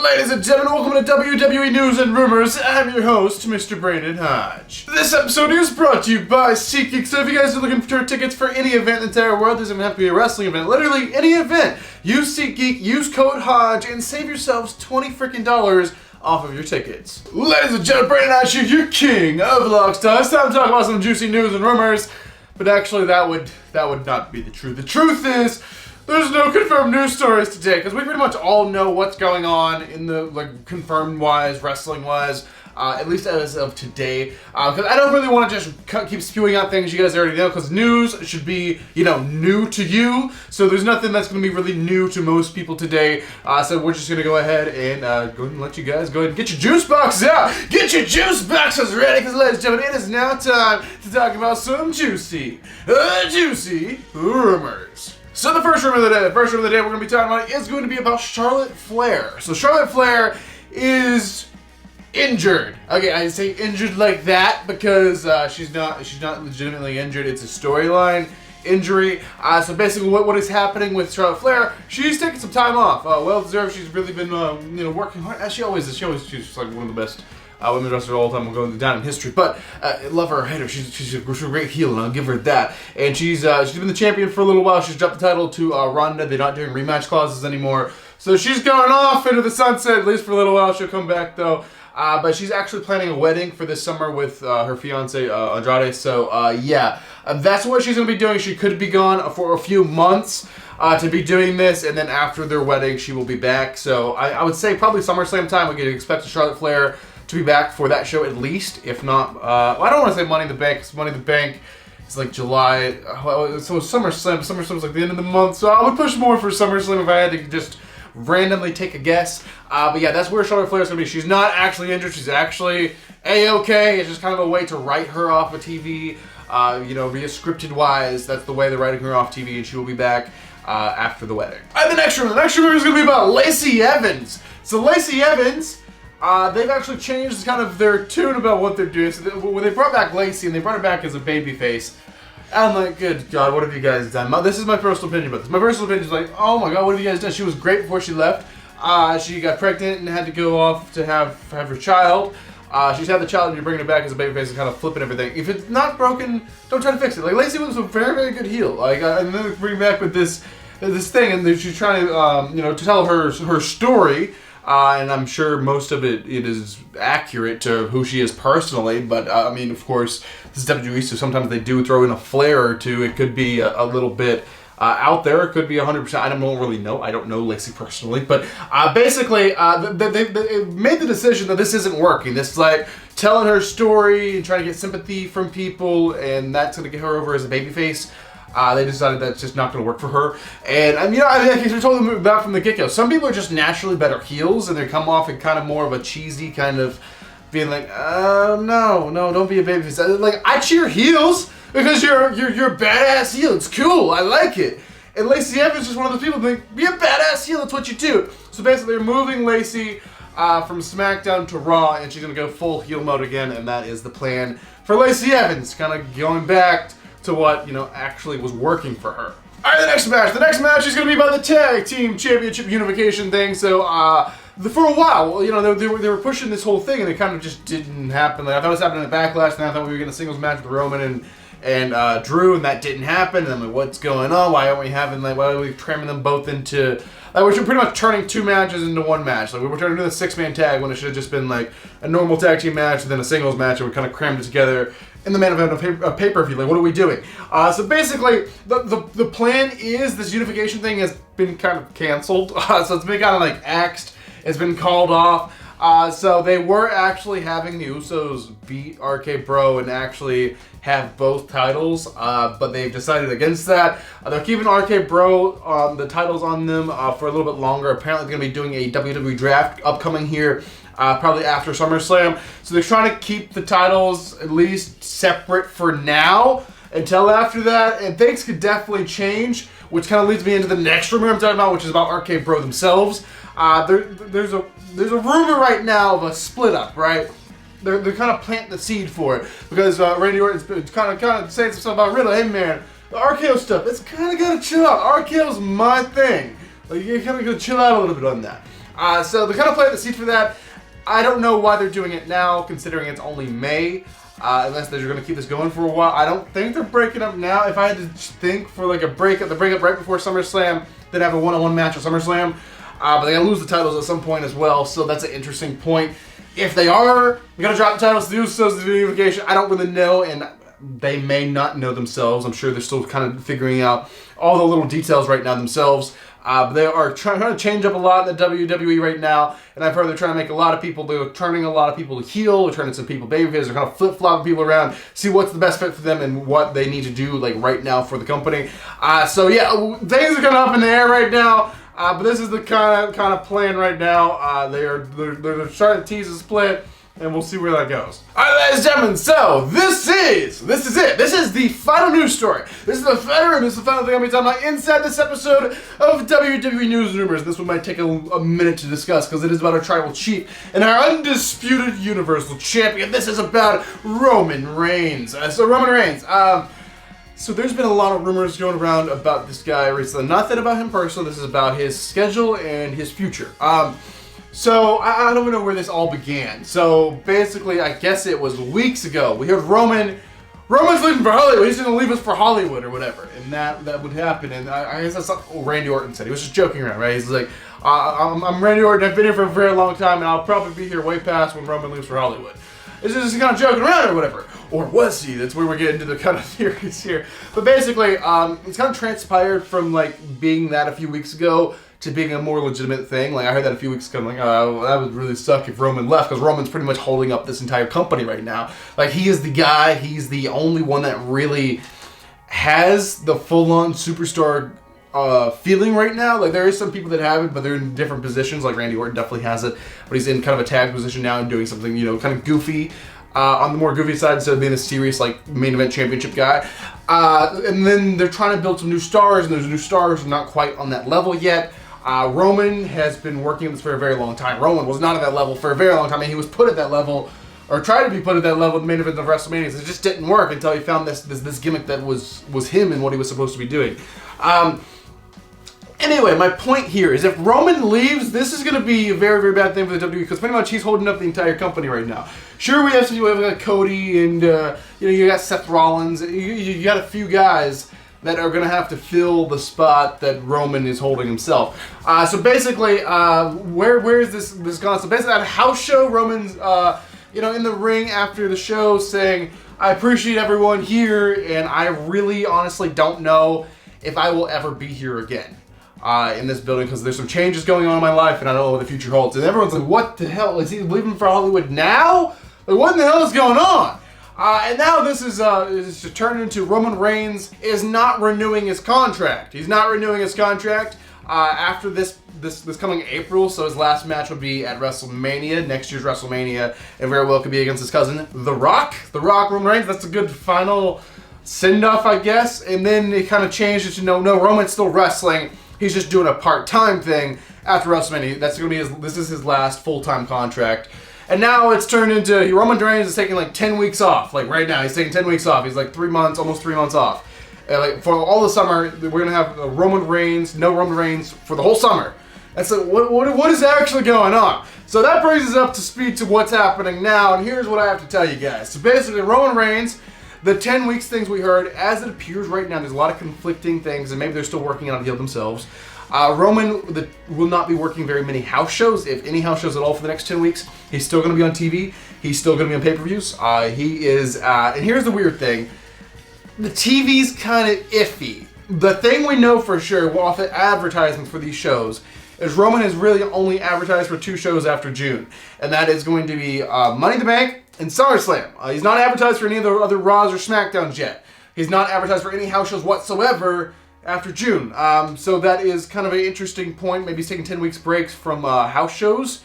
Ladies and gentlemen, welcome to WWE News and Rumors. I'm your host, Mr. Brandon Hodge. This episode is brought to you by SeatGeek, so if you guys are looking for tickets for any event in the entire world, doesn't even have to be a wrestling event, literally any event, use SeatGeek, use code Hodge, and save yourselves $20 freaking off of your tickets. Ladies and gentlemen, Brandon Hodge here, your king of Vlogstars. It's time to talk about some juicy news and rumors, but actually that would not be the truth. The truth is, there's no confirmed news stories today, because we pretty much all know what's going on in the, confirmed-wise, wrestling-wise, at least as of today. Because I don't really want to just keep spewing out things you guys already know, because news should be, new to you. So there's nothing that's going to be really new to most people today. So we're just going to go ahead and go ahead and let you guys go ahead and get your juice boxes out. Get your juice boxes ready, because ladies and gentlemen, it is now time to talk about some juicy rumors. So the first rumor of the day we're going to be talking about is going to be about Charlotte Flair. So Charlotte Flair is injured. Okay, I say injured like that because she's not legitimately injured. It's a storyline injury. So basically, what is happening with Charlotte Flair? She's taking some time off. Well deserved. She's really been working hard. As she always is. She's like one of the best women's wrestlers of all time, will go down in history. But love her or hate her, she's a great heel, and I'll give her that. And she's been the champion for a little while. She's dropped the title to Ronda. They're not doing rematch clauses anymore, so she's going off into the sunset at least for a little while. She'll come back though. But she's actually planning a wedding for this summer with her fiance Andrade. So yeah, that's what she's gonna be doing. She could be gone for a few months to be doing this, and then after their wedding, she will be back. So I would say probably SummerSlam time. We can expect Charlotte Flair to be back for that show at least, if not, I don't want to say Money in the Bank, because Money in the Bank is like July, so SummerSlam's like the end of the month, so I would push more for SummerSlam if I had to just randomly take a guess. But yeah, that's where Charlotte Flair is going to be. She's not actually injured, she's actually A-okay. It's just kind of a way to write her off of TV, via scripted wise. That's the way they're writing her off TV, and she will be back after the wedding. Alright, the next rumor is going to be about Lacey Evans. So Lacey Evans, they've actually changed kind of their tune about what they're doing. So when they brought back Lacey, and they brought her back as a babyface, I'm like, good God, what have you guys done? This is my personal opinion about this. My personal opinion is like, oh my God, what have you guys done? She was great before she left. She got pregnant and had to go off to have her child. She's had the child, and you're bringing it back as a babyface and kind of flipping everything. If it's not broken, don't try to fix it. Like, Lacey was a very, very good heel. Like, and then they bring back with this thing, and she's trying to, to tell her story. And I'm sure most of it is accurate to who she is personally, but I mean, of course, this is WWE, so sometimes they do throw in a flair or two. It could be a little bit out there. It could be 100%. I don't really know. I don't know Lacey personally, but basically, they made the decision that this isn't working. This is like telling her story and trying to get sympathy from people, and that's going to get her over as a babyface. They decided that's just not going to work for her. And, I told them about from the get-go. Some people are just naturally better heels, and they come off in kind of more of a cheesy kind of being like, no, don't be a babyface. Like, I cheer heels because you're a badass heel. It's cool. I like it. And Lacey Evans is just one of those people who think, be a badass heel. That's what you do. So basically, they're moving Lacey from SmackDown to Raw, and she's going to go full heel mode again, and that is the plan for Lacey Evans. Kind of going back to what, actually was working for her. Alright, the next match. The next match is going to be about the Tag Team Championship unification thing. So, for a while, they were pushing this whole thing, and it kind of just didn't happen. Like, I thought it was happening at Backlash, and I thought we were getting a singles match with Roman and Drew, and that didn't happen. And I'm like, what's going on? Why aren't we having, why are we cramming them both into, we're pretty much turning two matches into one match. Like, we were turning into a six-man tag when it should have just been, a normal tag team match and then a singles match, and we kind of crammed it together in the main event of a pay-per-view. Like, what are we doing? So basically, the plan is this unification thing has been kind of canceled. So it's been kind of axed. It's been called off. So they were actually having the Usos beat RKBro and actually have both titles, but they've decided against that. They're keeping RKBro the titles on them for a little bit longer. Apparently they're going to be doing a WWE draft upcoming here, probably after SummerSlam. So they're trying to keep the titles at least separate for now until after that, and things could definitely change, which kind of leads me into the next rumor I'm talking about, which is about RKBro themselves. There's a rumor right now of a split up, right? They're kind of planting the seed for it because Randy Orton's kind of saying some stuff about Riddle. Hey man, the RKO stuff, it's kind of gotta chill out. RKO's my thing. Like, you kind of gotta chill out a little bit on that. So they're kind of planting the seed for that. I don't know why they're doing it now, considering it's only May. Unless they're going to keep this going for a while. I don't think they're breaking up now. If I had to think for like a breakup, the breakup right before SummerSlam, they'd have a one-on-one match at SummerSlam. But they're going to lose the titles at some point as well, so that's an interesting point. If they are going to drop the titles to do so as the unification, I don't really know, and they may not know themselves. I'm sure they're still kind of figuring out all the little details right now themselves. But they are trying to change up a lot in the WWE right now, and I've heard they're trying to make a lot of people, they're turning a lot of people to heel, they're turning some people babyface, they're kind of flip-flopping people around, see what's the best fit for them and what they need to do like right now for the company. So yeah, things are kind of up in the air right now, but this is the kind of plan right now. They're starting to tease a split, and we'll see where that goes. Alright, ladies and gentlemen, so this is it. This is the final news story. This is the final thing I'll be talking about inside this episode of WWE News and Rumors. This one might take a minute to discuss because it is about our tribal chief and our undisputed Universal Champion. This is about Roman Reigns. So there's been a lot of rumors going around about this guy recently. Nothing about him personally. This is about his schedule and his future. So, I don't even know where this all began. So, basically, I guess it was weeks ago. We heard Roman's leaving for Hollywood. He's going to leave us for Hollywood or whatever. And that would happen. And I guess that's what Randy Orton said. He was just joking around, right? He's like, I'm Randy Orton. I've been here for a very long time, and I'll probably be here way past when Roman leaves for Hollywood. It's just kind of joking around or whatever. Or was he? That's where we're getting into the kind of theories here. But basically, it's kind of transpired from, like, being that a few weeks ago to being a more legitimate thing. Like, I heard that a few weeks ago, I'm like, oh, that would really suck if Roman left, because Roman's pretty much holding up this entire company right now. Like, he is the guy, he's the only one that really has the full-on superstar feeling right now. Like, there is some people that have it, but they're in different positions. Like, Randy Orton definitely has it, but he's in kind of a tag position now and doing something, you know, kind of goofy. On the more goofy side, instead of being a serious, like, main event championship guy. And then they're trying to build some new stars, and those new stars are not quite on that level yet. Roman has been working on this for a very long time. Roman was not at that level for a very long time, and he was put at that level, or tried to be put at that level in the main event of WrestleMania. So it just didn't work until he found this gimmick that was him and what he was supposed to be doing. Anyway, my point here is if Roman leaves, this is going to be a very, very bad thing for the WWE, because pretty much he's holding up the entire company right now. Sure, we have some people like Cody and, you got Seth Rollins. You got a few guys that are going to have to fill the spot that Roman is holding himself. So basically, where is this gone? So basically, at a house show, Roman's, in the ring after the show saying, I appreciate everyone here, and I really honestly don't know if I will ever be here again. In this building, because there's some changes going on in my life and I don't know what the future holds. And everyone's like, what the hell? Is he leaving for Hollywood now? Like, what in the hell is going on? And now this is to turn into Roman Reigns is not renewing his contract. He's not renewing his contract after this coming April, so his last match will be at WrestleMania, next year's WrestleMania, and very well could be against his cousin, The Rock. The Rock, Roman Reigns, that's a good final send-off, I guess. And then it kind of changed it to no, Roman's still wrestling. He's just doing a part-time thing after WrestleMania. That's going to be this is his last full-time contract. And now it's turned into Roman Reigns is taking like 10 weeks off. Like right now, he's taking 10 weeks off. He's like 3 months, almost 3 months off. And like for all the summer, we're going to have no Roman Reigns for the whole summer. And so what is actually going on? So that brings us up to speed to what's happening now. And here's what I have to tell you guys. So basically, Roman Reigns, the 10 weeks things we heard, as it appears right now, there's a lot of conflicting things, and maybe they're still working on it themselves. Roman will not be working very many house shows, if any house shows at all, for the next 10 weeks. He's still going to be on TV. He's still going to be on pay-per-views. He is, and here's the weird thing. The TV's kind of iffy. The thing we know for sure, off the advertisements for these shows, is Roman has really only advertised for 2 shows after June. And that is going to be Money in the Bank and SummerSlam. He's not advertised for any of the other Raws or SmackDowns yet. He's not advertised for any house shows whatsoever after June. So that is kind of an interesting point. Maybe he's taking 10 weeks breaks from house shows.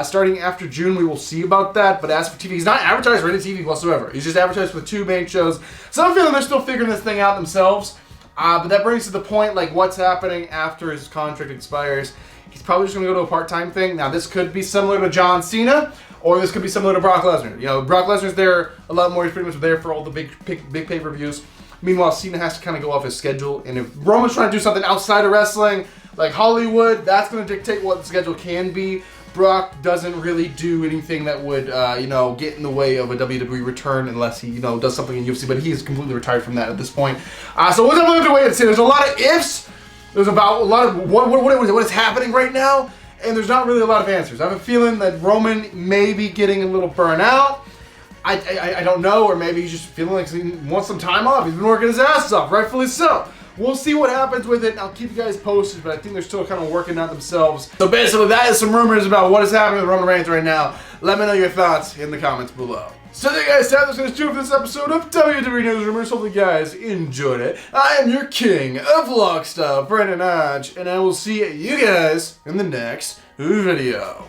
Starting after June, we will see about that. But as for TV, he's not advertised for any TV whatsoever. He's just advertised for 2 main shows. So I'm feeling they're still figuring this thing out themselves. But that brings to the point, like, what's happening after his contract expires. He's probably just going to go to a part-time thing. Now, this could be similar to John Cena, or this could be similar to Brock Lesnar. You know, Brock Lesnar's there a lot more. He's pretty much there for all the big pay-per-views. Meanwhile, Cena has to kind of go off his schedule. And if Roman's trying to do something outside of wrestling, Like Hollywood, that's going to dictate what the schedule can be. Brock doesn't really do anything that would, get in the way of a WWE return unless he, does something in UFC, but he is completely retired from that at this point. So we're going to wait and see. There's a lot of ifs. There's about a lot of what is happening right now, and there's not really a lot of answers. I have a feeling that Roman may be getting a little burnt out. I don't know, or maybe he's just feeling like he wants some time off. He's been working his ass off, rightfully so. We'll see what happens with it, and I'll keep you guys posted, but I think they're still kind of working out themselves. So basically, that is some rumors about what is happening with Roman Reigns right now. Let me know your thoughts in the comments below. So there you guys have, that's going to do it for this episode of WWE News Rumors. Hopefully you guys enjoyed it. I am your king of vlog stuff, Brandon Hodge, and I will see you guys in the next video.